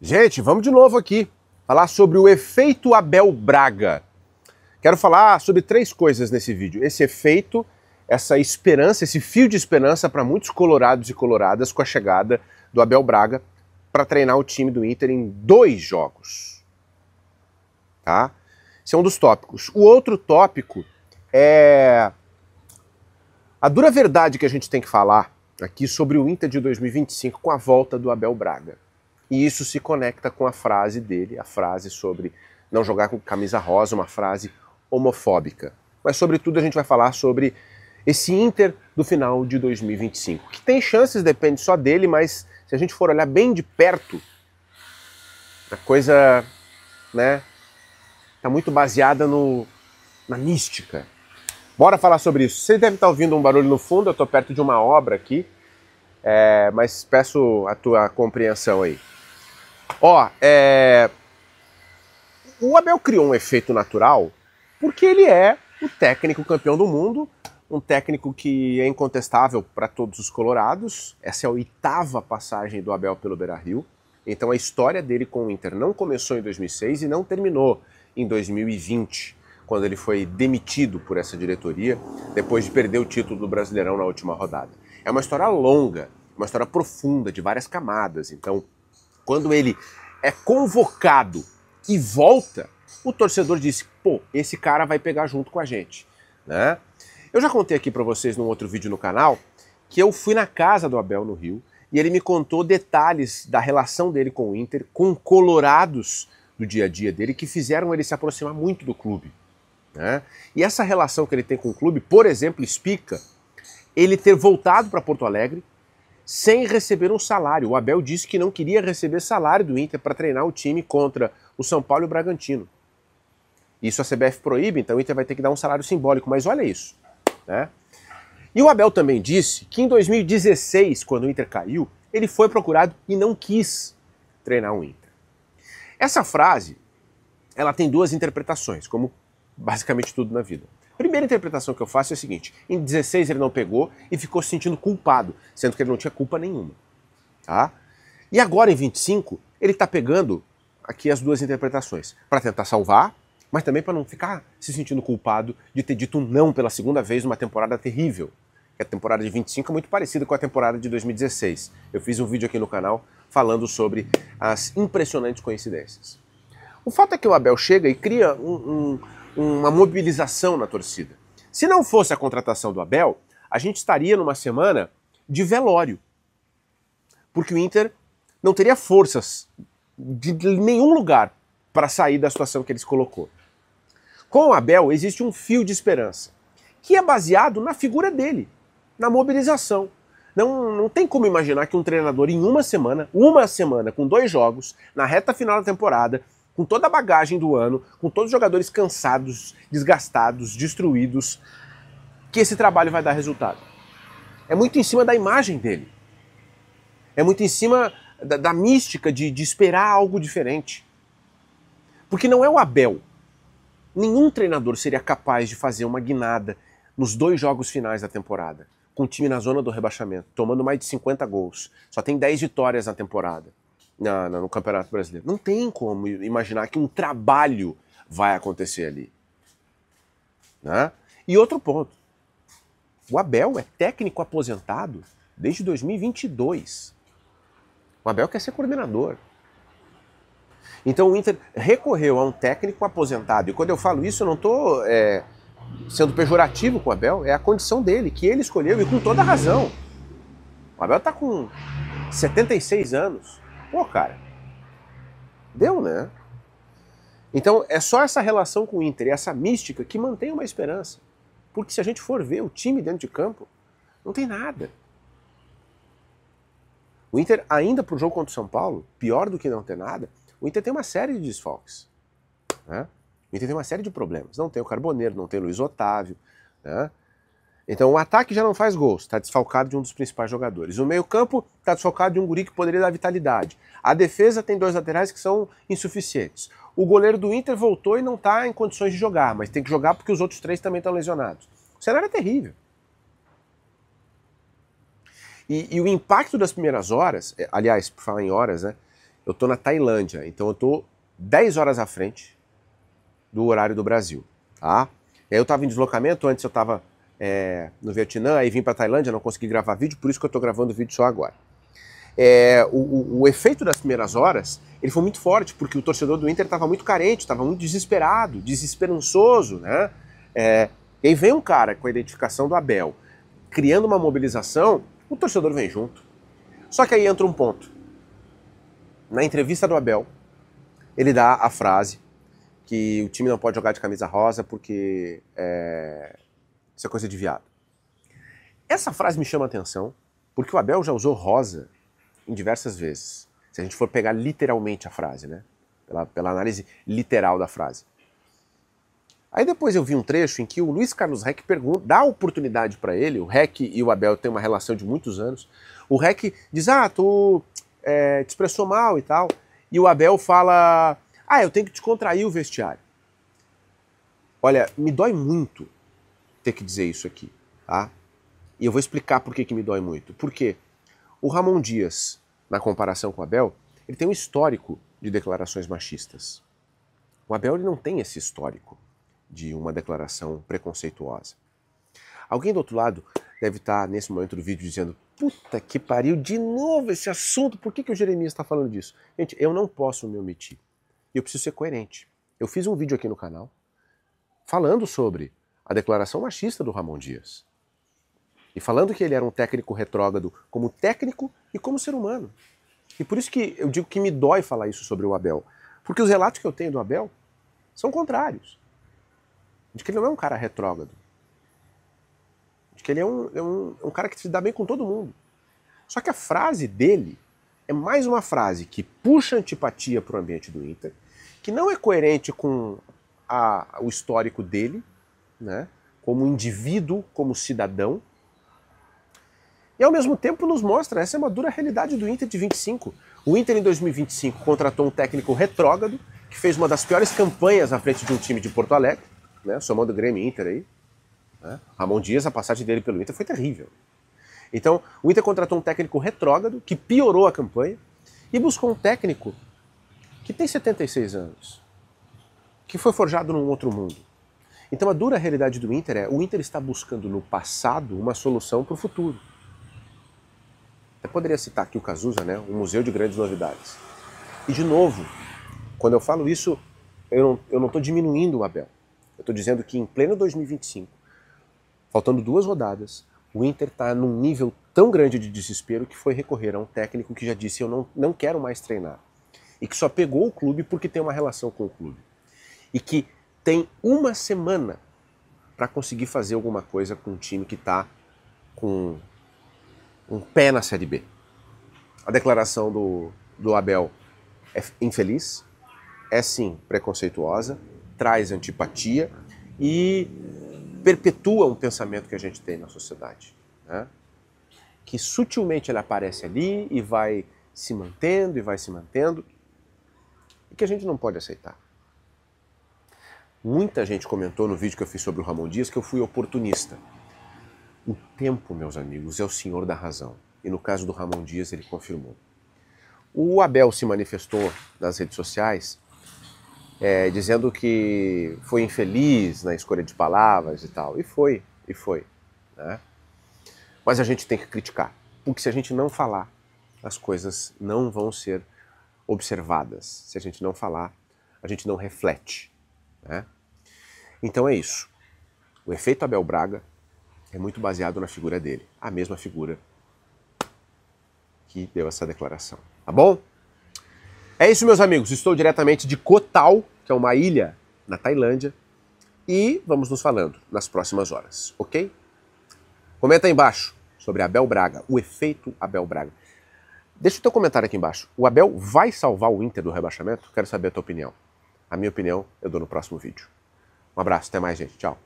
Gente, vamos de novo aqui falar sobre o efeito Abel Braga. Quero falar sobre três coisas nesse vídeo. Esse efeito, essa esperança, esse fio de esperança para muitos colorados e coloradas com a chegada do Abel Braga para treinar o time do Inter em 2 jogos. Tá? Esse é um dos tópicos. O outro tópico é a dura verdade que a gente tem que falar aqui sobre o Inter de 2025 com a volta do Abel Braga. E isso se conecta com a frase dele, a frase sobre não jogar com camisa rosa, uma frase homofóbica. Mas, sobretudo, a gente vai falar sobre esse Inter do final de 2025, que tem chances, depende só dele, mas se a gente for olhar bem de perto, a coisa, né, tá muito baseada na mística. Bora falar sobre isso. Você deve estar ouvindo um barulho no fundo, eu estou perto de uma obra aqui, mas peço a tua compreensão aí. O Abel criou um efeito natural porque ele é o técnico campeão do mundo, um técnico que é incontestável para todos os colorados. Essa é a 8ª passagem do Abel pelo Beira-Rio. Então a história dele com o Inter não começou em 2006 e não terminou em 2020, quando ele foi demitido por essa diretoria, depois de perder o título do Brasileirão na última rodada. É uma história longa, uma história profunda, de várias camadas. Então, quando ele é convocado e volta, o torcedor diz, pô, esse cara vai pegar junto com a gente, né? Eu já contei aqui pra vocês num outro vídeo no canal que eu fui na casa do Abel no Rio e ele me contou detalhes da relação dele com o Inter, com colorados do dia a dia dele, que fizeram ele se aproximar muito do clube, né? E essa relação que ele tem com o clube, por exemplo, explica ele ter voltado para Porto Alegre sem receber um salário. O Abel disse que não queria receber salário do Inter para treinar o time contra o São Paulo e o Bragantino. Isso a CBF proíbe, então o Inter vai ter que dar um salário simbólico, mas olha isso, né? E o Abel também disse que em 2016, quando o Inter caiu, ele foi procurado e não quis treinar o Inter. Essa frase, ela tem 2 interpretações, como basicamente tudo na vida. A primeira interpretação que eu faço é a seguinte: em 16 ele não pegou e ficou se sentindo culpado, sendo que ele não tinha culpa nenhuma. Tá? E agora em 25, ele está pegando aqui as 2 interpretações, para tentar salvar, mas também para não ficar se sentindo culpado de ter dito não pela segunda vez numa temporada terrível. A temporada de 25 é muito parecida com a temporada de 2016. Eu fiz um vídeo aqui no canal falando sobre as impressionantes coincidências. O fato é que o Abel chega e cria uma mobilização na torcida. Se não fosse a contratação do Abel, a gente estaria numa semana de velório. Porque o Inter não teria forças de nenhum lugar para sair da situação que ele se colocou. Com o Abel existe um fio de esperança, que é baseado na figura dele, na mobilização. Não tem como imaginar que um treinador em uma semana com 2 jogos, na reta final da temporada, com toda a bagagem do ano, com todos os jogadores cansados, desgastados, destruídos, que esse trabalho vai dar resultado. É muito em cima da imagem dele. É muito em cima da mística de esperar algo diferente. Porque não é o Abel. Nenhum treinador seria capaz de fazer uma guinada nos 2 jogos finais da temporada, com o time na zona do rebaixamento, tomando mais de 50 gols. Só tem 10 vitórias na temporada. No Campeonato Brasileiro. Não tem como imaginar que um trabalho vai acontecer ali. Né? E outro ponto. O Abel é técnico aposentado desde 2022. O Abel quer ser coordenador. Então o Inter recorreu a um técnico aposentado. E quando eu falo isso, eu não estou sendo pejorativo com o Abel. É a condição dele, que ele escolheu e com toda razão. O Abel está com 76 anos. Pô, cara, deu, né? Então é só essa relação com o Inter e essa mística que mantém uma esperança. Porque se a gente for ver o time dentro de campo, não tem nada. O Inter, ainda pro jogo contra o São Paulo, pior do que não ter nada, o Inter tem uma série de desfalques. Né? O Inter tem uma série de problemas. Não tem o Carboneiro, não tem o Luiz Otávio, né? Então o ataque já não faz gols, está desfalcado de um dos principais jogadores. O meio-campo está desfalcado de um guri que poderia dar vitalidade. A defesa tem 2 laterais que são insuficientes. O goleiro do Inter voltou e não está em condições de jogar, mas tem que jogar porque os outros 3 também estão lesionados. O cenário é terrível. E o impacto das primeiras horas, aliás, por falar em horas, né? eu tô na Tailândia, então eu tô 10 horas à frente do horário do Brasil, tá? E aí eu tava em deslocamento, antes eu tava no Vietnã, aí vim pra Tailândia, não consegui gravar vídeo, por isso que eu tô gravando o vídeo só agora. O efeito das primeiras horas, ele foi muito forte, porque o torcedor do Inter estava muito carente, estava muito desesperado, desesperançoso, né? E aí vem um cara com a identificação do Abel, criando uma mobilização, o torcedor vem junto. Só que aí entra um ponto. Na entrevista do Abel, ele dá a frase que o time não pode jogar de camisa rosa porque isso é coisa de viado. Essa frase me chama a atenção, porque o Abel já usou rosa em diversas vezes. Se a gente for pegar literalmente a frase, né? Pela análise literal da frase. Aí depois eu vi um trecho em que o Luiz Carlos Reck dá a oportunidade para ele, o Reck e o Abel têm uma relação de muitos anos, o Reck diz, tu te expressou mal e tal, e o Abel fala, eu tenho que descontrair o vestiário. Olha, me dói muito ter que dizer isso aqui, tá? E eu vou explicar por que me dói muito. Por quê? O Ramon Dias, na comparação com o Abel, ele tem um histórico de declarações machistas. O Abel ele não tem esse histórico de uma declaração preconceituosa. Alguém do outro lado deve estar, nesse momento do vídeo, dizendo, puta que pariu, de novo esse assunto, por que o Jeremias está falando disso? Gente, eu não posso me omitir. Eu preciso ser coerente. Eu fiz um vídeo aqui no canal falando sobre a declaração machista do Ramon Dias. E falando que ele era um técnico retrógrado como técnico e como ser humano. E por isso que eu digo que me dói falar isso sobre o Abel. Porque os relatos que eu tenho do Abel são contrários. De que ele não é um cara retrógrado. De que ele é um cara que se dá bem com todo mundo. Só que a frase dele é mais uma frase que puxa antipatia para o ambiente do Inter, que não é coerente com o histórico dele, né, como indivíduo, como cidadão, e ao mesmo tempo nos mostra, essa é uma dura realidade do Inter de 25. O Inter em 2025 contratou um técnico retrógrado, que fez uma das piores campanhas à frente de um time de Porto Alegre, né, somando o Grêmio e Inter aí. Né? Ramon Dias, a passagem dele pelo Inter foi terrível. Então, o Inter contratou um técnico retrógrado, que piorou a campanha, e buscou um técnico que tem 76 anos, que foi forjado num outro mundo. Então a dura realidade do Inter o Inter está buscando no passado uma solução para o futuro. Eu poderia citar aqui o Cazuza, né, um museu de grandes novidades. E de novo, quando eu falo isso, eu não estou diminuindo o Abel. Eu estou dizendo que em pleno 2025, faltando 2 rodadas, o Inter está num nível tão grande de desespero que foi recorrer a um técnico que já disse eu não quero mais treinar. E que só pegou o clube porque tem uma relação com o clube. E que tem uma semana para conseguir fazer alguma coisa com um time que está com um pé na Série B. A declaração do Abel é infeliz, é sim preconceituosa, traz antipatia e perpetua um pensamento que a gente tem na sociedade, né? Que sutilmente ele aparece ali e vai se mantendo e que a gente não pode aceitar. Muita gente comentou no vídeo que eu fiz sobre o Ramon Dias que eu fui oportunista. O tempo, meus amigos, é o senhor da razão. E no caso do Ramon Dias, ele confirmou. O Abel se manifestou nas redes sociais dizendo que foi infeliz na escolha de palavras e tal. E foi. Né? Mas a gente tem que criticar. Porque se a gente não falar, as coisas não vão ser observadas. Se a gente não falar, a gente não reflete. Né? Então é isso. O efeito Abel Braga é muito baseado na figura dele. A mesma figura que deu essa declaração. Tá bom? É isso, meus amigos. Estou diretamente de Koh Tao, que é uma ilha na Tailândia. E vamos nos falando nas próximas horas, ok? Comenta aí embaixo sobre Abel Braga, o efeito Abel Braga. Deixa o teu comentário aqui embaixo. O Abel vai salvar o Inter do rebaixamento? Quero saber a tua opinião. A minha opinião eu dou no próximo vídeo. Um abraço, até mais, gente. Tchau.